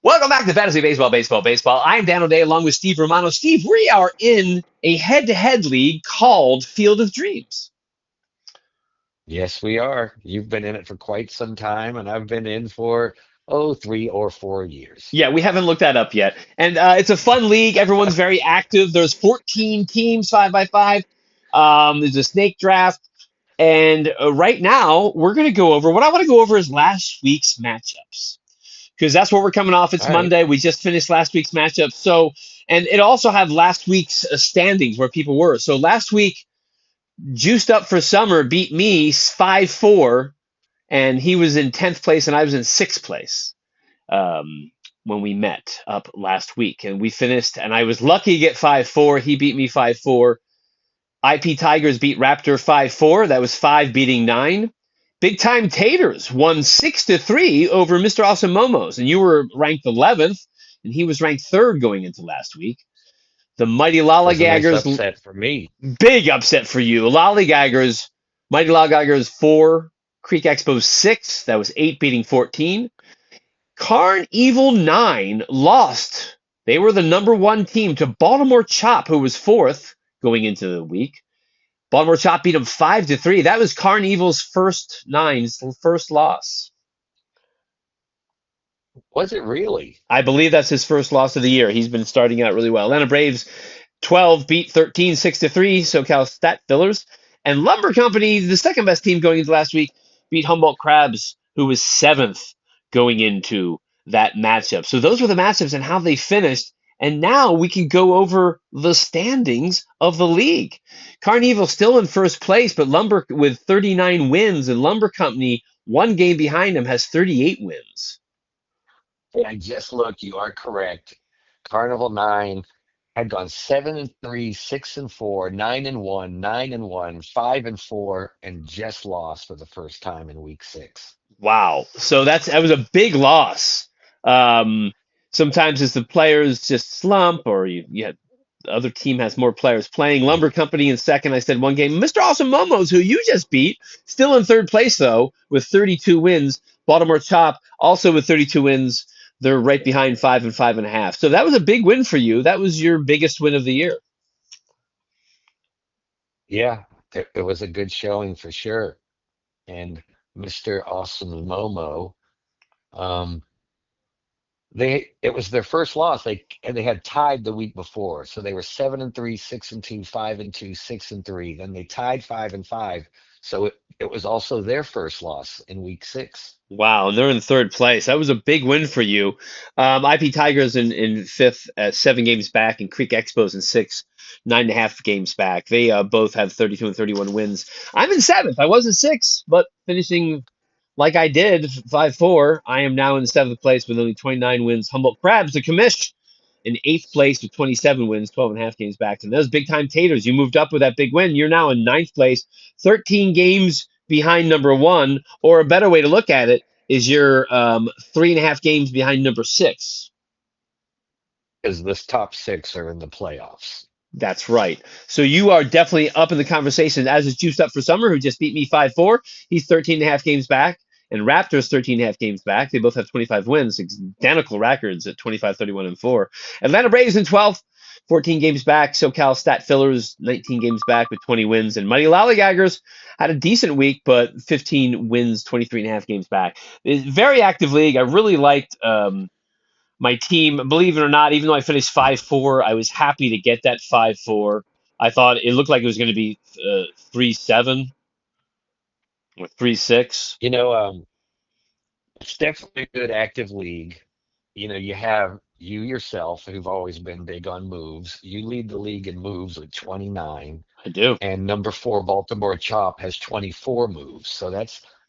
Welcome back to Fantasy Baseball, Baseball, Baseball. I'm Dan O'Day along with Steve Romano. Steve, we are in a head-to-head league called Field of Dreams. Yes, we are. You've been in it for quite some time, and I've been in for, 3 or 4 years. Yeah, we haven't looked that up yet. And it's a fun league. Everyone's very active. There's 14 teams, 5 by 5. There's a snake draft. And right now, we're going to go over what I want to go over is last week's matchups. Because that's what we're coming off. It's All right. Monday. We just finished last week's matchup. So, and it also had last week's standings where people were. So last week, Juiced Up for Summer beat me 5-4, and he was in 10th place, and I was in 6th place when we met up last week. And we finished, and I was lucky to get 5-4. He beat me 5-4. IP Tigers beat Raptor 5-4. That was 5 beating 9. Big Time Taters won 6-3 over Mr. Awesome Momos, and you were ranked 11th, and he was ranked 3rd going into last week. The Mighty Was a nice Lollygaggers, upset for me. big upset for you. Lollygaggers, Mighty Lollygaggers 4, Creek Expos 6. That was 8 beating 14. Carn Evil 9 lost. They were the number 1 team to Baltimore Chop, who was 4th going into the week. Baltimore Chop beat them 5-3. That was Carn Evil's first loss. Was it really? I believe that's his first loss of the year. He's been starting out really well. Atlanta Braves 12 beat 13 6-3. SoCal Stat Fillers. And Lumber Company, the second best team going into last week, beat Humboldt Crabs, who was 7th going into that matchup. So those were the matchups and how they finished. And now we can go over the standings of the league. Carnival still in first place, but Lumber with 39 wins, and Lumber Company, 1 game behind him, has 38 wins. I just look, you are correct. Carnival 9 had gone 7-3, 6-4, 9-1, 9-1, 5-4, and just lost for the first time in week 6. Wow. So that was a big loss. Um, Sometimes it's the players just slump, or you had the other team has more players playing. Lumber Company in second. I said 1 game. Mr. Awesome Momos, who you just beat, still in third place though with 32 wins. Baltimore Chop also with 32 wins. They're right behind 5 and 5.5. So that was a big win for you. That was your biggest win of the year. Yeah, it was a good showing for sure. And Mr. Awesome Momo, um, it was their first loss. They had tied the week before, so they were 7-3, 6-2, 5-2, 6-3. Then they tied 5-5, so it was also their first loss in week 6. Wow, they're in third place. That was a big win for you. IP Tigers in fifth at 7 games back, and Creek Expos in sixth, 9.5 games back. They both have 32 and 31 wins. I'm in seventh. I was in sixth, but finishing like I did, 5-4. I am now in seventh place with only 29 wins. Humboldt Crabs, the commish, in eighth place with 27 wins, 12.5 games back. And those big time taters, you moved up with that big win. You're now in ninth place, 13 games behind number one. Or a better way to look at it is you're 3.5 games behind number six. Because this top 6 are in the playoffs. That's right. So you are definitely up in the conversation, as is Juiced Up for Summer, who just beat me 5-4. He's 13.5 games back. And Raptors 13.5 games back. They both have 25 wins, identical records at 25, 31, and 4. Atlanta Braves in 12th, 14 games back. SoCal Stat Fillers 19 games back with 20 wins. And Mighty Lollygaggers had a decent week, but 15 wins, 23.5 games back. It's a very active league. I really liked my team. Believe it or not, even though I finished 5-4, I was happy to get that 5-4. I thought it looked like it was going to be 3-7 or 3-6. You know, it's definitely a good active league. You have you yourself, who've always been big on moves. You lead the league in moves with 29, I do. and number 4, Baltimore Chop, has 24 moves. So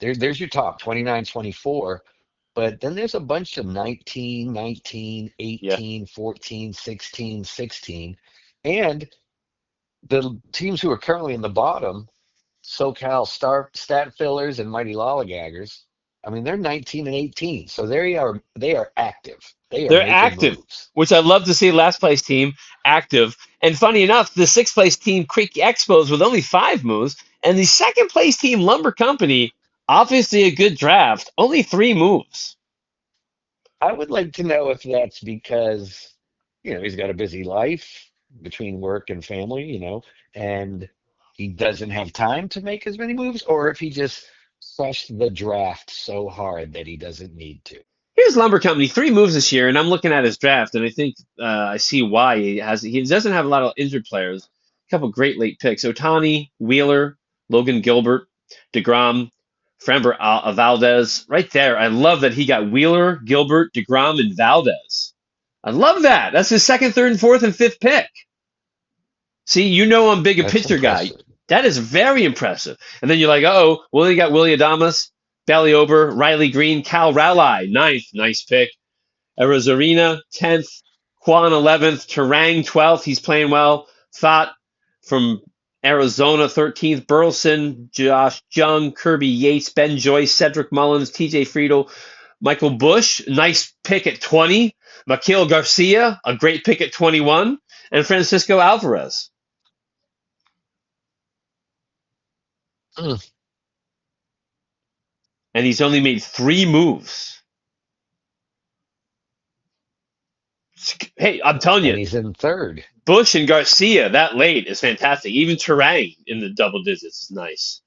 there's your top 29, 24. But then there's a bunch of 19, 19, Yeah. 18, 14, 16, 16. And the teams who are currently in the bottom, SoCal Stat Fillers and Mighty Lollygaggers, I mean, they're 19 and 18. So they are active. They are They're making active, moves. which I love to see. Last place team active. And funny enough, the sixth place team, Creek Expos, with only 5 moves. And the second place team, Lumber Company, obviously a good draft, only 3 moves. I would like to know if that's because, he's got a busy life between work and family, and he doesn't have time to make as many moves, or if he just crushed the draft so hard that he doesn't need to. Here's Lumber Company, 3 moves this year, and I'm looking at his draft, and I think I see why he doesn't have a lot of injured players. A couple great late picks: Otani, Wheeler, Logan Gilbert, Degrom, Framber Valdez. Right there, I love that he got Wheeler, Gilbert, Degrom, and Valdez. I love that. That's his second, third, and fourth, and fifth pick. See, I'm big a That's pitcher guy. impressive. That is very impressive. And then you're like, oh, well, you got Willie Adamas, Bailey Ober, Riley Green, Cal Raleigh, ninth, nice pick. Arizarena, 10th. Quan, 11th. Terang, 12th. He's playing well. Thought from Arizona, 13th. Burleson, Josh Jung, Kirby Yates, Ben Joyce, Cedric Mullins, TJ Friedel, Michael Bush, nice pick at 20. Makil Garcia, a great pick at 21. And Francisco Alvarez. Mm. And he's only made 3 moves. Hey, I'm telling And you, he's in third. Bush and Garcia that late is fantastic. Even Terang in the double digits is nice.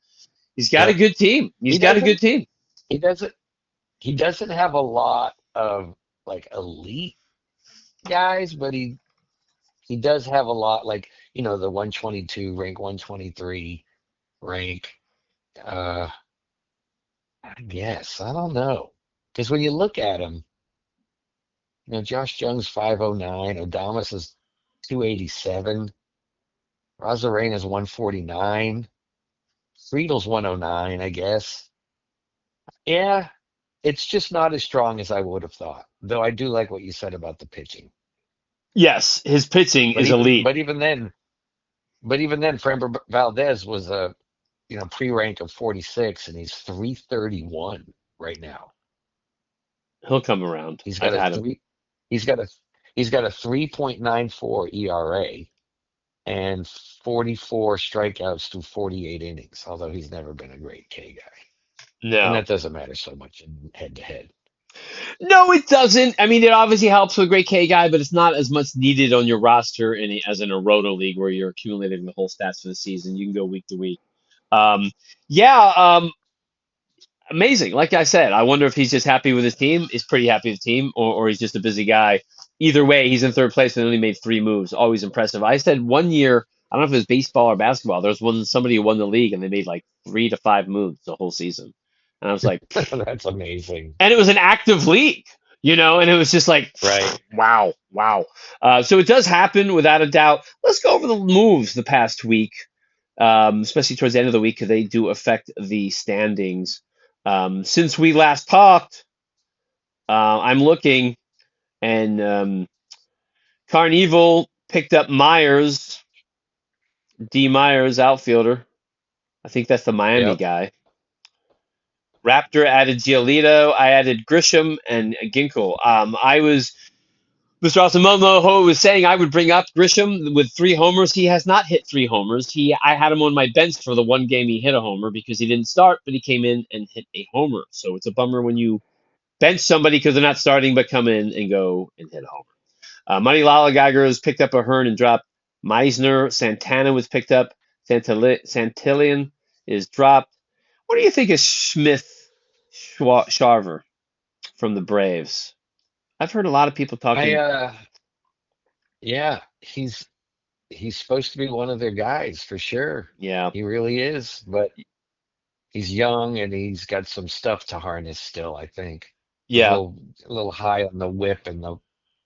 He's got a Yep. good team. He's He got a good doesn't team. he doesn't he doesn't have a lot of like elite guys, but he does have a lot like, the 122 rank, 123 rank. Uh yes, I don't know. Because when you look at him, Josh Jung's 509, Adamas is 287, Rosarena's 149, Friedel's 109, I guess. Yeah, it's just not as strong as I would have thought. Though I do like what you said about the pitching. Yes, his pitching But is even elite. but even then, Framber Valdez was a pre-rank of 46, and he's 331 right now. He'll come around. He's I've got a had him. three. He's got a he's got a 3.94 ERA and 44 strikeouts through 48 innings. Although he's never been a great K guy, and No. that doesn't matter so much in head to head. No, it doesn't. I mean, it obviously helps with a great K guy, but it's not as much needed on your roster as in a roto league where you're accumulating the whole stats for the season. You can go week to week. Um, yeah, amazing. Like I said, I wonder if he's just happy with his team. He's pretty happy with the team, or he's just a busy guy. Either way, he's in third place and only made 3 moves. Always impressive. I said one year, I don't know if it was baseball or basketball. There was somebody who won the league and they made like 3 to 5 moves the whole season, and I was like, That's amazing. and it was an active league, and it was just like, Right. wow, wow. So it does happen without a doubt. Let's go over the moves the past week, especially towards the end of the week, because they do affect the standings. Since we last talked, I'm looking, and Carnival picked up Myers, D. Myers, outfielder. I think that's the Miami Yep. guy. Raptor added Giolito. I added Grisham and Ginkel. I was Mr. Asamoah was saying I would bring up Grisham with 3 homers. He has not hit 3 homers. I had him on my bench for the one game he hit a homer because he didn't start, but he came in and hit a homer. So it's a bummer when you bench somebody because they're not starting, but come in and go and hit a homer. Money Lolligager has picked up a Hearn and dropped. Meisner, Santana was picked up. Santillan is dropped. What do you think of Smith Sharver from the Braves? I've heard a lot of people I talking. Yeah, he's supposed to be one of their guys for sure. Yeah, He really is, but he's young and he's got some stuff to harness still, I think. He's yeah, a little high on the whip and the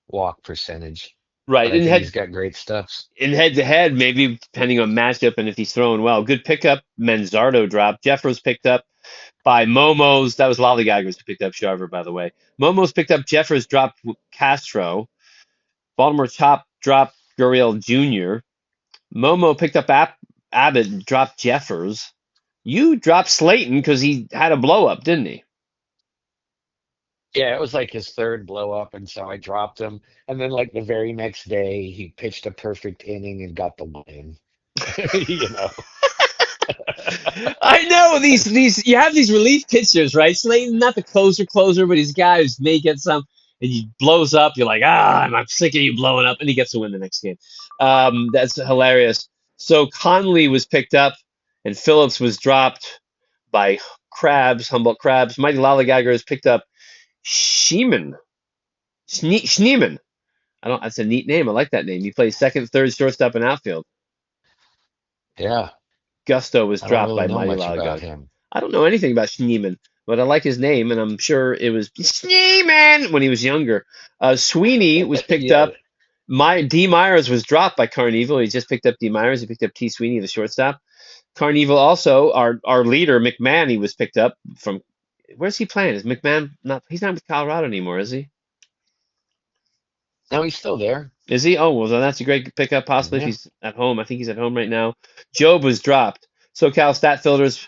walk percentage, right. but I And think head he's got great stuff. in head to head, maybe depending on matchup and if he's throwing well. Good pickup. Manzardo dropped. Jeffers picked up by Momo's. That was Lollygaggers who picked up Sharver, by the way. Momo's picked up Jeffers, dropped Castro. Baltimore Chop dropped Gurriel Jr. Momo picked up Abbott, dropped Jeffers. You dropped Slayton because he had a blow up, didn't he? Yeah, it was like his third blow up, and so I dropped him. And then like the very next day, he pitched a perfect inning and got the win. You know. I know these you have these relief pitchers, right? Slayton, not the closer, but he's a guy who's may get some. and he blows up. You're like, I'm sick of you blowing up, and he gets to win the next game. That's hilarious. So Conley was picked up, and Phillips was dropped by Humboldt Crabs. Mighty Lollygagger has picked up Schneeman. Schneeman. I don't. That's a neat name. I like that name. He plays second, third, shortstop, and outfield. Yeah, Gusto was I don't dropped really by know Mighty much about Lollygagger. him. I don't know anything about Schneeman, but I like his name, and I'm sure it was Schneeman when he was younger. Sweeney was picked Yeah, up. D. Myers was dropped by Carnival. He just picked up D. Myers. He picked up T. Sweeney, the shortstop. Carnival also, our leader, McMahon, he was picked up from. Where's he playing? Is McMahon not? He's not with Colorado anymore, is he? no, he's still there. Is he? Oh, well, then that's a great pickup, possibly if Yeah, he's at home. I think he's at home right now. Job was dropped. SoCal Stat Filters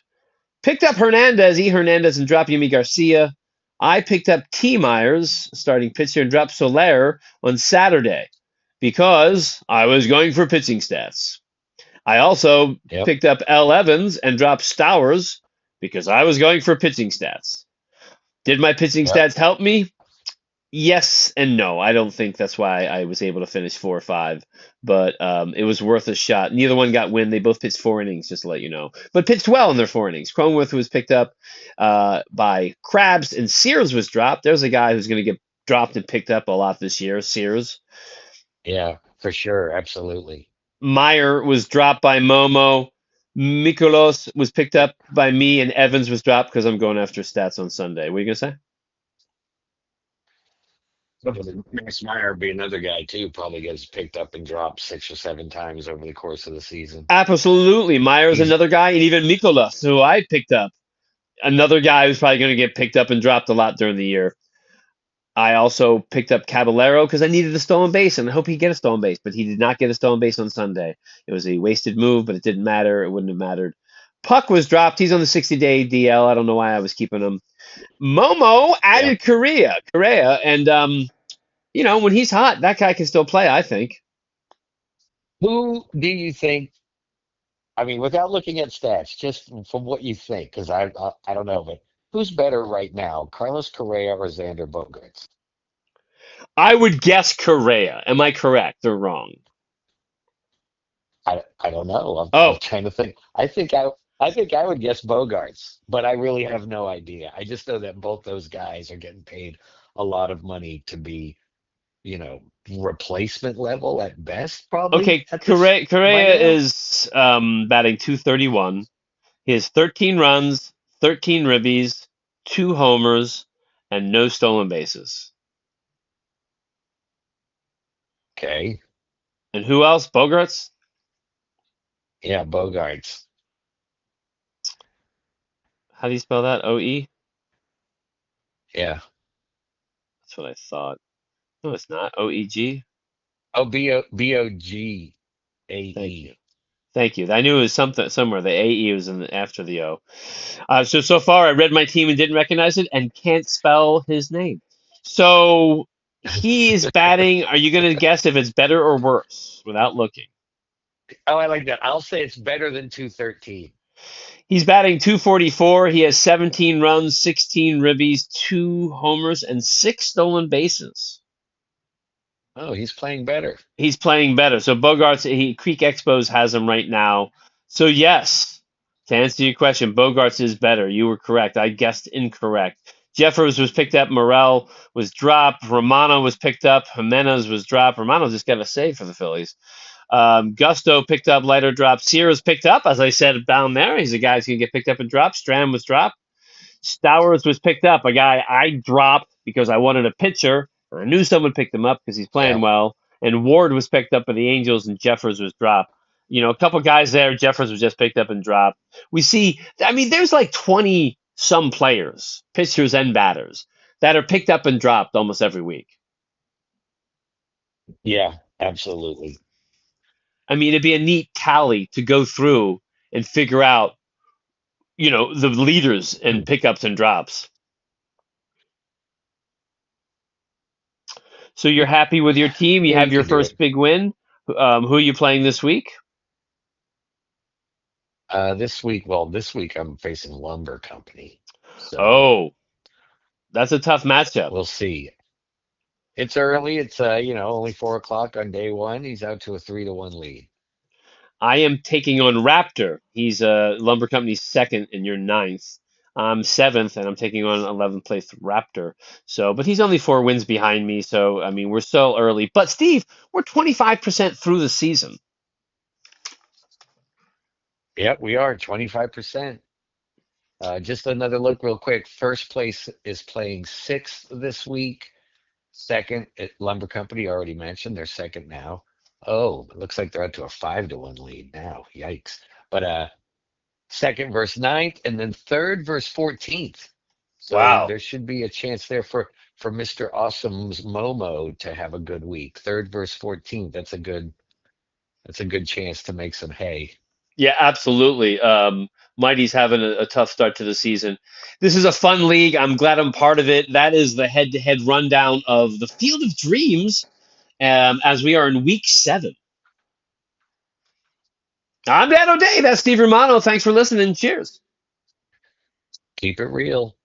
picked up Hernandez, Hernandez, and dropped Yimi Garcia. I picked up T. Myers, starting pitcher, and dropped Soler on Saturday because I was going for pitching stats. I also yep, picked up L. Evans and dropped Stowers because I was going for pitching stats. Did my pitching yep. stats help me? Yes and no. I don't think that's why I was able to finish 4 or 5, but it was worth a shot. Neither one got win. They both pitched 4 innings, just to let you know, but pitched well in their 4 innings. Cronenworth was picked up by Krabs, and Sears was dropped. There's a guy who's going to get dropped and picked up a lot this year. Sears. Yeah, for sure, absolutely. Meyer was dropped by Momo. Mikolos was picked up by me, and Evans was dropped because I'm going after stats on Sunday. What are you gonna say? Max Meyer be another guy too. Probably gets picked up and dropped 6 or 7 times over the course of the season. Absolutely. Meyer's He's another guy, and even Mikolas, who I picked up. Another guy who's probably going to get picked up and dropped a lot during the year. I also picked up Caballero because I needed a stolen base, and I hope he get a stolen base, but he did not get a stolen base on Sunday. It was a wasted move, but it didn't matter. It wouldn't have mattered. Puck was dropped. He's on the 60-day DL. I don't know why I was keeping him. Momo yeah. added Correa, and when he's hot, that guy can still play. I think. Who do you think? I mean, without looking at stats, just from what you think, because I don't know, but who's better right now, Carlos Correa or Xander Bogaerts? I would guess Correa. Am I correct or wrong? I don't know. I'm Oh, trying to think. I think I would guess Bogarts, but I really have no idea. I just know that both those guys are getting paid a lot of money to be, you know, replacement level at best, probably okay. at this by Correa now. is batting 231. He has 13 runs, 13 ribbies, 2 homers, and no stolen bases. Okay. And who else? Bogarts? Yeah, Bogarts. How do you spell that? O-E? Yeah. That's what I thought. No, it's not. O-E-G? Oh, Thank you. Bogae. Thank you. I knew it was something somewhere. The AE was after the O. So far, I read my team and didn't recognize it and can't spell his name. So he is batting. Are you going to guess if it's better or worse without looking? Oh, I like that. I'll say it's better than 213. He's batting 244. He has 17 runs, 16 ribbies, 2 homers, and 6 stolen bases. Oh, he's playing better. He's playing better. So Bogarts, Creek Expos has him right now. So yes, to answer your question, Bogarts is better. You were correct. I guessed incorrect. Jeffers was picked up. Morel was dropped. Romano was picked up. Jimenez was dropped. Romano just got a save for the Phillies. Gusto picked up, lighter drop. Sears picked up, as I said down there. He's a guy who's going to get picked up and dropped. Strand was dropped. Stowers was picked up, a guy I dropped because I wanted a pitcher, and I knew someone picked him up because he's playing Yeah. well. And Ward was picked up by the Angels, and Jeffers was dropped. A couple guys there. Jeffers was just picked up and dropped. We see, I mean, there's like 20 some players, pitchers and batters, that are picked up and dropped almost every week. Yeah, absolutely. I mean, it'd be a neat tally to go through and figure out, the leaders and pickups and drops. So you're happy with your team. You Yeah, have you your can do first it. big win. Who are you playing this week? This week I'm facing Lumber Company. So Oh, that's a tough matchup. we'll see. It's early. It's only 4 o'clock on day one. He's out to a 3-1 lead. I am taking on Raptor. He's Lumber Company's second, and you're ninth. I'm seventh, and I'm taking on 11th place Raptor. So, but he's only 4 wins behind me. So, I mean, we're still early. But Steve, we're 25% through the season. Yep, we are 25%. Just another look real quick. First place is playing sixth this week. Second, Lumber Company already mentioned they're second now. Oh, it looks like they're up to a 5-1 lead now. Yikes. But second versus ninth, and then third versus 14th. So Wow. there should be a chance there for Mr. Awesome's Momo to have a good week. Third versus 14th. That's a good chance to make some hay. Yeah, absolutely. Mighty's having a tough start to the season. This is a fun league. I'm glad I'm part of it. That is the head-to-head rundown of the Field of Dreams, as we are in week 7. I'm Dan O'Day. That's Steve Romano. Thanks for listening. Cheers. Keep it real.